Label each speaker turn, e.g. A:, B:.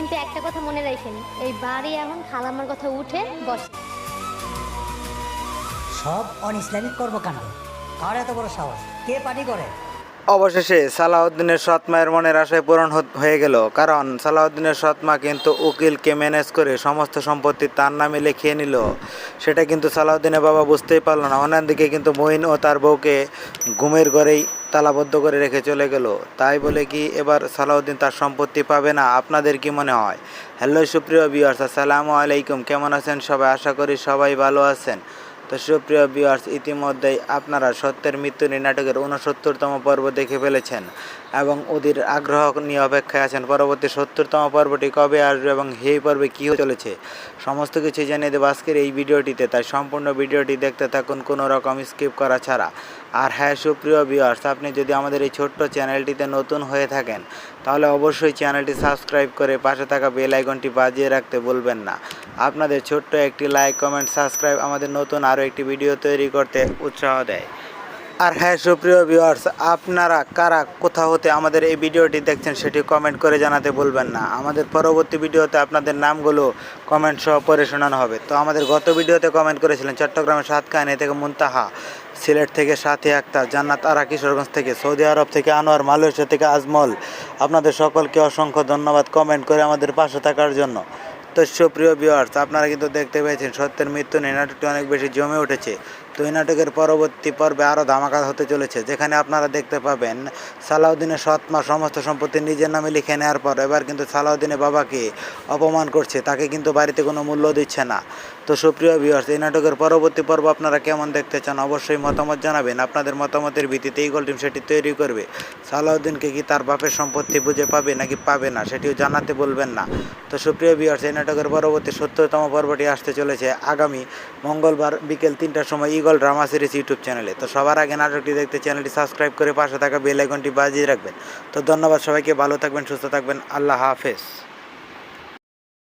A: কিন্তু একটা কথা মনে রাখেন, এই বাড়ি এখন খালাম্মার কথা উঠে বস।
B: সব অন ইসলামিক কর্মকাণ্ড। কার এত বড় সাহস? কে পার্টি করে?
C: অবশেষে সালাউদ্দিনের সৎ মায়ের মনের আশায় পূরণ হয়ে গেল, কারণ সালাউদ্দিনের সৎ মা কিন্তু উকিলকে ম্যানেজ করে সমস্ত সম্পত্তি তার নামে লিখিয়ে নিল। সেটা কিন্তু সালাউদ্দিনের বাবা বুঝতেই পারল না। অন্যদিকে কিন্তু মঈন ও তার বউকে ঘুমের ঘরেই তালাবদ্ধ করে রেখে চলে গেল। তাই বলে কি এবার সালাউদ্দিন তার সম্পত্তি পাবে না? আপনাদের কি মনে হয়? হ্যালো সুপ্রিয় ভিউয়ার্স, আসসালামু আলাইকুম। কেমন আছেন সবাই? আশা করি সবাই ভালো আছেন। তো সুপ্রিয় ভিউয়ার্স, ইতিমধ্যেই আপনারা সত্যের মৃত্যু নাটকের 69তম পর্ব দেখে ফেলেছেন এবং ওদের আগ্রহ নিয়ে অপেক্ষায় আছেন পরবর্তী 70তম পর্বটি কবে আসবে এবং এই পর্বে কী হতে চলেছে সমস্ত কিছু জানিয়ে দেবো আজকের এই ভিডিওটিতে। তাই সম্পূর্ণ ভিডিওটি দেখতে থাকুন কোনো রকম স্কিপ করা ছাড়া। আর হ্যাঁ সুপ্রিয় ভিউয়ার্স, আপনি যদি আমাদের এই ছোট্ট চ্যানেলটিতে নতুন হয়ে থাকেন তাহলে অবশ্যই চ্যানেলটি সাবস্ক্রাইব করে পাশে থাকা বেল আইকনটি বাজিয়ে রাখতে ভুলবেন না। আপনাদের ছোট্ট একটি লাইক, কমেন্ট, সাবস্ক্রাইব আমাদের নতুন আরও একটি ভিডিও তৈরি করতে উৎসাহ দেয়। আর হ্যাঁ সুপ্রিয় ভিউয়ার্স, আপনারা কারা কোথা হতে আমাদের এই ভিডিওটি দেখছেন সেটি কমেন্ট করে জানাতে ভুলবেন না। আমাদের পরবর্তী ভিডিওতে আপনাদের নামগুলো কমেন্ট সহ পড়ে শোনানো হবে। তো আমাদের গত ভিডিওতে কমেন্ট করেছিলেন চট্টগ্রামের সাতকাহিনী থেকে মুনতাহা, সিলেট থেকে সাথী আক্তার, জান্নাত আরা কিশোরগঞ্জ থেকে, সৌদি আরব থেকে আনোয়ার, মালয়েশিয়া থেকে আজমল। আপনাদের সকলকে অসংখ্য ধন্যবাদ কমেন্ট করে আমাদের পাশে থাকার জন্য। তো সুপ্রিয় ভিউয়ার্স, আপনারা কিন্তু দেখতে পেয়েছেন সত্যের মৃত্যু নিয়ে নাটকটি অনেক বেশি জমে উঠেছে। তো এই নাটকের পরবর্তী পর্বে আরও ধামাকা হতে চলেছে, যেখানে আপনারা দেখতে পাবেন সালাউদ্দিনের সৎ মা সমস্ত সম্পত্তি নিজের নামে লিখে নেওয়ার পর এবার কিন্তু সালাউদ্দিনের বাবাকে অপমান করছে, তাকে কিন্তু বাড়িতে কোনো মূল্য দিচ্ছে না। তো সুপ্রিয় ভিউয়ার্স, এই নাটকের পরবর্তী পর্ব আপনারা কেমন দেখতে চান অবশ্যই মতামত জানাবেন। আপনাদের মতামতের ভিত্তিতে ইগল টিম সেটি তৈরি করবে। সালাউদ্দিনকে কি তার বাপের সম্পত্তি বুঝে পাবে নাকি পাবে না সেটিও জানাতে বলবেন না। তো সুপ্রিয় ভিউয়ার্স, এই নাটকের পরবর্তী 70তম পর্বটি আসতে চলেছে আগামী মঙ্গলবার বিকেল 3টার সময় ইগল ড্রামা সিরিজ ইউটিউব চ্যানেলে। তো সবার আগে নাটকটি দেখতে চ্যানেলটি সাবস্ক্রাইব করে পাশে থাকা বেল আইকনটি বাজিয়ে রাখবেন। তো ধন্যবাদ সবাইকে, ভালো থাকবেন, সুস্থ থাকবেন, আল্লাহ হাফেজ।